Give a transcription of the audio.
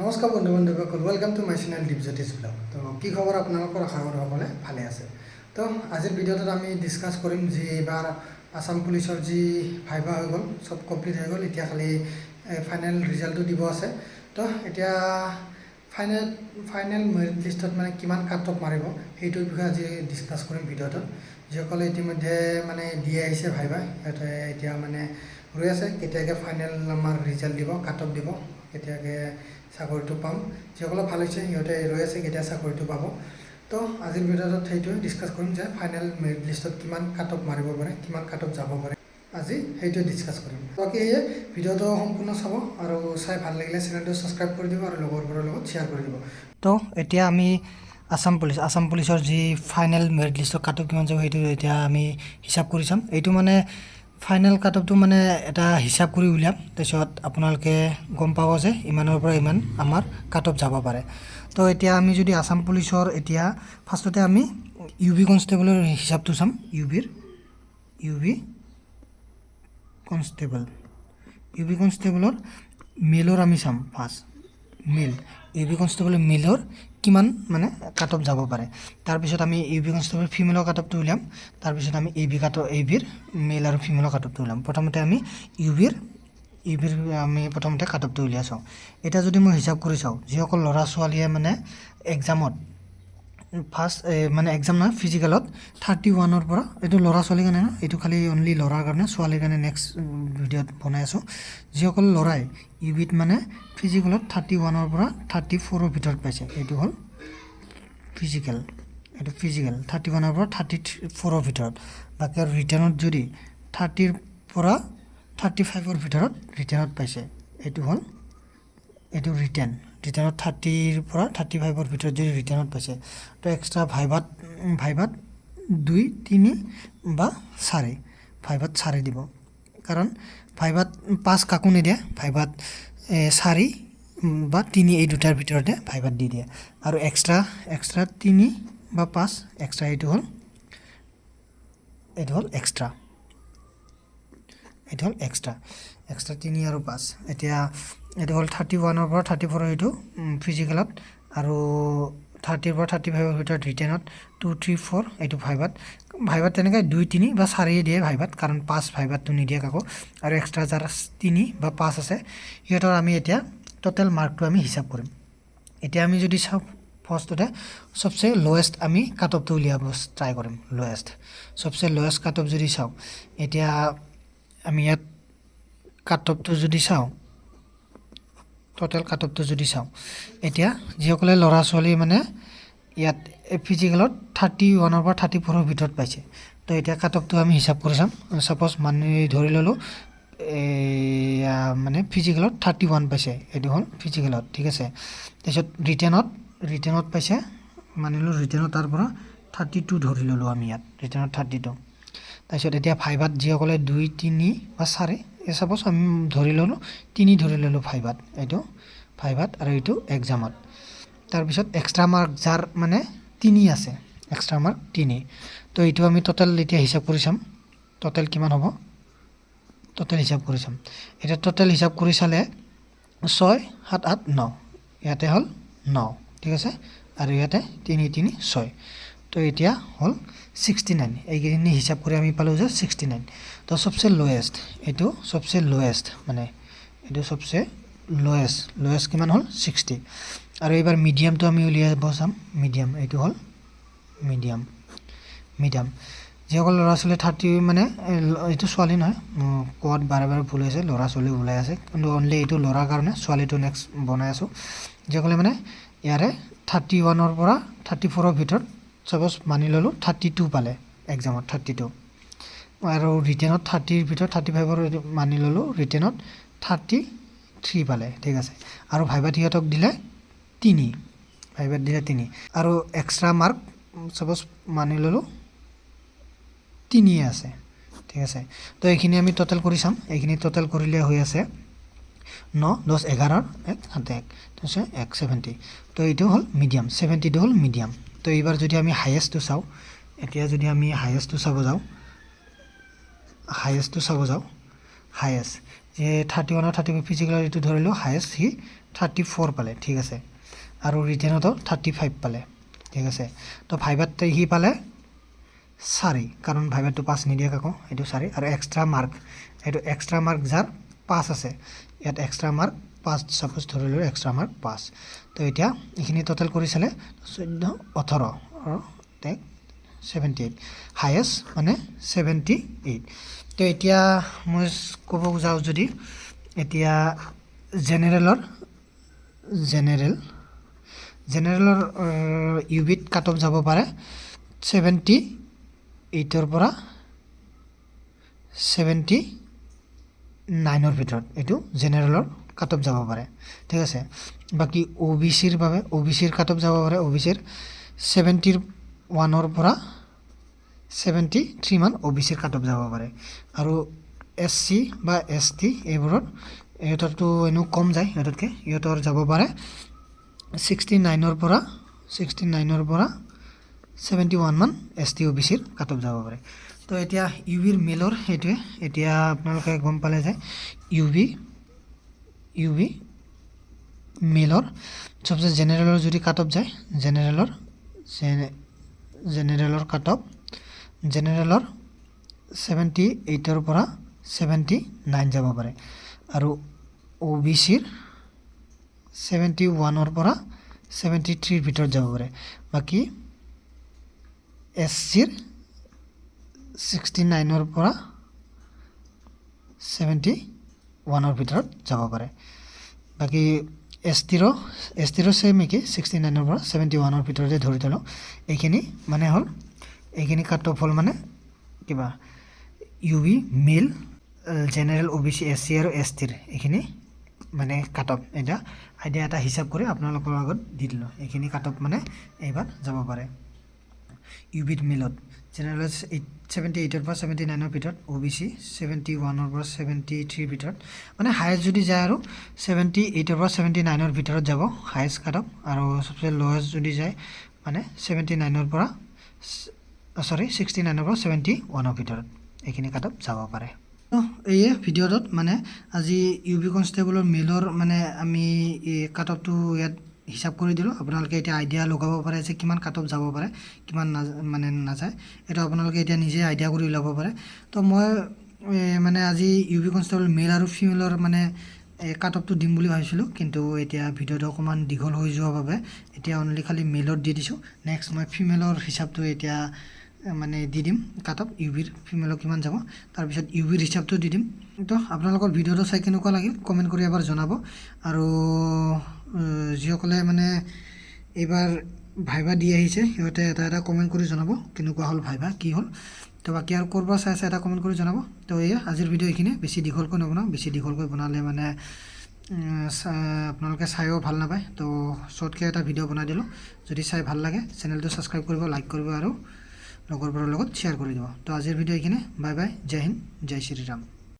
নমস্কাৰ বন্ধু বান্ধৱীসকল, welcome to my channel Dipjyoti's blog. তো কি খবৰ আপোনালোকৰ? আশা কৰোঁ সকলে ভালে আছে। তো আজিৰ ভিডিঅ'টোত আমি ডিছকাছ কৰিম যি এইবাৰ আসাম পুলিচৰ যি ভাইভা হৈ গ'ল, চব কমপ্লিট হৈ গ'ল। এতিয়া খালি ফাইনেল ৰিজাল্টটো দিব আছে। তো এতিয়া ফাইনেল মেৰিট লিষ্টত মানে কিমান কাট অফ মাৰিব সেইটোৰ বিষয়ে আজি ডিছকাছ কৰিম ভিডিঅ'টোত। যিসকলে ইতিমধ্যে মানে দি আহিছে ভাইভা, সিহঁতে এতিয়া মানে ৰৈ আছে কেতিয়াকৈ ফাইনেল আমাৰ ৰিজাল্ট দিব, কাট অফ দিব, কেতিয়াকৈ চাকৰিটো পাম। যিসকলে ভাল হৈছে সিহঁতে ৰৈ আছে কেতিয়া চাকৰিটো পাব। তো আজিৰ ভিডিঅ'টোত সেইটোৱে ডিছকাছ কৰিম যে ফাইনেল মেৰিট লিষ্টত কিমান কাট অফ মাৰিব পাৰে, কিমান কাট অফ যাব পাৰে, আজি সেইটোৱে ডিছকাছ কৰিম। বাকী সেয়ে ভিডিঅ'টো সম্পূৰ্ণ চাব আৰু চাই ভাল লাগিলে চেনেলটো ছাবস্ক্ৰাইব কৰি দিব আৰু লগৰবোৰৰ লগত শ্বেয়াৰ কৰি দিব। তো এতিয়া আমি আসাম পুলিচৰ যি ফাইনেল মেৰিট লিষ্টৰ কাট অফ কিমান যাব সেইটো এতিয়া আমি হিচাপ কৰি চাম। এইটো মানে ফাইনেল কাট অফটো মানে এটা হিচাপ কৰি উলিয়াম, তাৰপিছত আপোনালোকে গম পাব যে ইমানৰ পৰা ইমান আমাৰ কাট অফ যাব পাৰে। তো এতিয়া আমি যদি আসাম পুলিচৰ এতিয়া ফাৰ্ষ্টতে আমি ইউ বি কনষ্টেবলৰ হিচাপটো চাম। ইউ বি কনষ্টেবলৰ মেলৰ আমি চাম ফাৰ্ষ্ট। ইউ বি কনষ্টেবলৰ মেলৰ কিমান মানে কাট অফ যাব পাৰে। তাৰপিছত আমি ইউ বি কনষ্টেবল ফিমেলৰ কাট অফটো উলিয়াম। তাৰপিছত আমি এ বিৰ মেল আৰু ফিমেলৰ কাট অফটো উলিয়াম। প্ৰথমতে আমি ইউ বিৰ আমি প্ৰথমতে কাট অফটো উলিয়াই চাওঁ। এতিয়া যদি মই হিচাপ কৰি চাওঁ, যিসকল ল'ৰা ছোৱালীয়ে মানে এক্সামত ফাৰ্ষ্ট মানে এক্সাম নহয় ফিজিকেলত 31-ৰ পৰা, এইটো ল'ৰা ছোৱালীৰ কাৰণে নহয়, এইটো খালি অনলি ল'ৰাৰ কাৰণে, ছোৱালীৰ কাৰণে নেক্সট ভিডিঅ'ত বনাই আছোঁ। যিসকল ল'ৰাই ইউ বিত মানে ফিজিকেলত 31-ৰ পৰা 34-ৰ ভিতৰত পাইছে, এইটো হ'ল ফিজিকেল। 31-ৰ পৰা 34-ৰ ভিতৰত। বাকী আৰু ৰিটাৰ্ণত যদি 30-ৰ পৰা 35-ৰ ভিতৰত ৰিটাৰ্ণত পাইছে, এইটো ৰিটাৰ্ণত 30-ৰ পৰা 35-ৰ ভিতৰত যদি ৰিটাৰ্ণত পাইছে, তো এক্সট্ৰা ভাইভাত 2, 3 বা 4 দিব। কাৰণ ভাইভাত 5 কাকো নিদিয়ে, ভাইভাত 4 বা 3 এই দুটাৰ ভিতৰতে ভাইভাত দি দিয়ে। আৰু এক্সট্ৰা 3 বা 5 এক্সট্ৰা, এইটো হ'ল এক্সট্ৰা 3 আৰু 5। এতিয়া এইটো হ'ল 31-ৰ পৰা 34-ৰ এইটো ফিজিকেলত, আৰু 30-ৰ পৰা 35-ৰ ভিতৰত ৰিটাৰ্ণত 2, 3, 4 এইটো ভাইভাত তেনেকৈ 2, 3 বা 4 দিয়ে ভাইভাত, কাৰণ 5 ভাইভাতটো নিদিয়ে কাকো। আৰু এক্সট্ৰা যাৰ 3 বা 5 আছে সিহঁতৰ আমি এতিয়া টোটেল মাৰ্কটো আমি হিচাপ কৰিম। এতিয়া আমি যদি চাওঁ ফাৰ্ষ্টতে চবচে লৱেষ্ট আমি কাট অফটো উলিয়াব ট্ৰাই কৰিম। চবচে লৱেষ্ট কাট অফ যদি চাওঁ, এতিয়া আমি ইয়াত কাট অফটো যদি চাওঁ, টোটেল কাট অফটো যদি চাওঁ, এতিয়া যিসকলে ল'ৰা ছোৱালী মানে ইয়াত ফিজিকেলত 31-ৰ পৰা 34-ৰ ভিতৰত পাইছে, তো এতিয়া কাট অফটো আমি হিচাপ কৰি চাম। ছাপ'জ মানে ধৰি ল'লোঁ মানে ফিজিকেলত 31 পাইছে, এইটো হ'ল ফিজিকেলত, ঠিক আছে। তাৰপিছত ৰিটাৰ্ণত পাইছে, মানিলোঁ ৰিটাৰ্ণত তাৰ পৰা 32 ধৰি ল'লোঁ আমি ইয়াত, ৰিটাৰ্ণত 32। তাৰপিছত এতিয়া ভাইভাত যিসকলে 2, 3 বা 4, ছাপ'জ আমি ধৰি ল'লোঁ 3 ধৰি ল'লোঁ ভাইভাত আৰু এইটো এক্সামত। তাৰপিছত এক্সট্ৰা মাৰ্ক যাৰ মানে 3 আছে, এক্সট্ৰা মাৰ্ক 3, তো এইটো আমি টোটেল এতিয়া হিচাপ কৰি চাম, টোটেল কিমান হ'ব, এতিয়া টোটেল হিচাপ কৰি চালে 6, 7, 8, 9, ইয়াতে হ'ল 9, ঠিক আছে, আৰু ইয়াতে 3, 3, 6, তো এতিয়া হ'ল 69। এইখিনি হিচাপ কৰি আমি পালোঁ যে 69। তো চবচে লৱেষ্ট, এইটো চবচে লৱেষ্ট মানে এইটো চবচে লৱেষ্ট কিমান হ'ল 60। আৰু এইবাৰ মিডিয়ামটো আমি উলিয়াব চাম। এইটো হ'ল মিডিয়াম। যিসকল ল'ৰা ছোৱালী 30 মানে এইটো ছোৱালী নহয়, কোৱাত বাৰে ভুল হৈছে, ল'ৰা ছোৱালী ওলাই আছে, কিন্তু অনলি এইটো ল'ৰাৰ কাৰণে, ছোৱালীটো নেক্সট বনাই আছোঁ। যিসকলে মানে ইয়াৰে 31-ৰ পৰা 34-ৰ ভিতৰত, ছাপ'জ মানি ল'লোঁ 32 পালে এক্সামত, 32, আৰু ৰিটাৰ্ণত 30-ৰ ভিতৰত 35-ৰ মানি ল'লোঁ ৰিটাৰ্ণত 33 পালে, ঠিক আছে। আৰু ভাইভাত সিহঁতক দিলে 3, আৰু এক্সট্ৰা মাৰ্ক ছাপ'জ মানি ল'লোঁ 3 আছে, ঠিক আছে। তো এইখিনি আমি টোটেল কৰি চাম। এইখিনি টোটেল কৰিলে হৈ আছে 9, 10, 11, 1, 7, 1, 70। তো এইটো হ'ল মিডিয়াম, 70টো হ'ল মিডিয়াম। তো এইবাৰ যদি আমি হায়েষ্টটো চাওঁ, এতিয়া যদি আমি হায়েষ্টটো চাব যাওঁ, যে 31 আৰু 35 ফিজিকেলৰ এইটো ধৰিলোঁ হায়েষ্ট সি 34 পালে ঠিক আছে আৰু ৰিটেনতো 35 পালে ঠিক আছে তো ভাইভাত সি পালে 4 কাৰণ ভাইভাটো 5 নিদিয়ে কাকো এইটো 4 আৰু এক্সট্ৰা মাৰ্ক এইটো এক্সট্ৰা মাৰ্ক যাৰ 5 আছে ইয়াত এক্সট্ৰা মাৰ্ক 5 সাপোজ ধৰিলোঁ এক্সট্ৰা মাৰ্ক 5 তো এতিয়া এইখিনি টোটাল কৰি চালে 14 18 আৰু 78 হায়েষ্ট মানে 78 তো এতিয়া মই ক'ব যাওঁ যদি এতিয়া জেনেৰেলৰ ইউবিট কাট অফ যাব পাৰে 78ৰ পৰা 79ৰ ভিতৰত এইটো জেনেৰেলৰ কাট অফ যাব পাৰে ঠিক আছে বাকি OBCৰ বাবে OBCৰ কাট অফ যাব পাৰে OBCৰ 71ৰ পৰা 73 মান OBCৰ কাট অফ যাব পাৰে আৰু SC বা ST এইবোৰৰ ইহঁতৰটো এনো কম যায় ইহঁততকৈ ইহঁতৰ যাব পাৰে 69ৰ পৰা 71 মান ST OBCৰ কাট অফ যাব পাৰে তো এতিয়া ইউবিৰ মেলৰ সেইটোৱে এতিয়া আপোনালোকে গম পালে যে ইউবি মেলৰ সবচে জেনেৰেলৰ যদি কাট অফ যায় জেনেৰেলৰ কাট অফ জেনেৰেলৰ 78ৰ পৰা 79 যাব পাৰে আৰু OBCৰ 71ৰ পৰা 73ৰ ভিতৰত যাব পাৰে বাকি SCৰ 69ৰ পৰা 71ৰ ভিতৰত যাব পাৰে বাকি STৰো সেম একে 69ৰ পৰা 71ৰ ভিতৰতে ধৰি থলো এইখিনি মানে হ'ল এইখিনি কাট অফ হ'ল মানে কিবা ইউবি মেল জেনেৰেল OBC SC আৰু STৰ এইখিনি মানে কাট অফ এটা আইডিয়া এটা হিসাব কৰি আপোনালোকৰ আগত দি দিলোঁ এইখিনি কাট অফ মানে এইবাৰ যাব পাৰে ইউবিট মেলত জেনেৰেল 78ৰ পৰা 79ৰ ভিতৰত OBC 71ৰ পৰা 73ৰ ভিতৰত মানে হায়েষ্ট যদি যায় আৰু 78ৰ পৰা 79ৰ ভিতৰত যাব হায়েষ্ট কাট অফ আৰু সবচে লোৱেষ্ট যদি যায় মানে 69ৰ পৰা 69ৰ পৰা 71ৰ ভিতৰত এইখিনি কাট অফ যাব পাৰে এই ভিডিঅ'টোত মানে আজি ইউবি কনষ্টেবলৰ মেলৰ মানে আমি কাট অফটো ইয়াত হিসাব কৰি দিলোঁ আপোনালোকে এতিয়া আইডিয়া লগাব পাৰে যে কিমান কাট অফ যাব পাৰে কিমান মানে নাযায় এটা আপোনালোকে এতিয়া নিজে আইডিয়া কৰি ল'ব পাৰে তো মই মানে আজি ইউবি কনষ্টেবল মেল আৰু ফিমেলৰ মানে কাট অফটো দিম বুলি ভাবিছিলোঁ কিন্তু এতিয়া ভিডিঅ'টো অকণমান দীঘল হৈ যোৱাৰ বাবে এতিয়া অনলি খালি মেলত দি দিছোঁ নেক্সট মই ফিমেলৰ হিচাপটো এতিয়া মানে দি দিম কাট অফ ইউবিৰ ফিমেলৰ কিমান যাব তাৰপিছত ইউবিৰ হিচাপটো দি দিম তো আপোনালোকৰ ভিডিঅ'টো চাই কেনেকুৱা লাগিল কমেণ্ট কৰি এবাৰ জনাব আৰু যিসকলে মানে এইবাৰ ভাইভা দি আহিছে সিহঁতে এটা কমেণ্ট কৰি জনাব কেনেকুৱা হ'ল ভাইভা কি হ'ল তো বাকি আৰু ক'ৰবাৰ চাই এটা কমেণ্ট কৰি জনাব তো এয়া আজিৰ ভিডিঅ' এইখিনি বেছি দীঘলকৈ নবনাওঁ বেছি দীঘলকৈ বনালে মানে আপোনালোকে চাইও ভাল নাপায় তো শ্বৰ্টকৈ এটা ভিডিঅ' বনাই দিলোঁ যদি চাই ভাল লাগে চেনেলটো ছাবস্ক্ৰাইব কৰিব লাইক কৰিব আৰু লগৰবোৰৰ লগত শ্বেয়াৰ কৰি দিব তো আজিৰ ভিডিঅ' এইখিনি বাই বাই জয় হিন্দ জয় শ্ৰীৰাম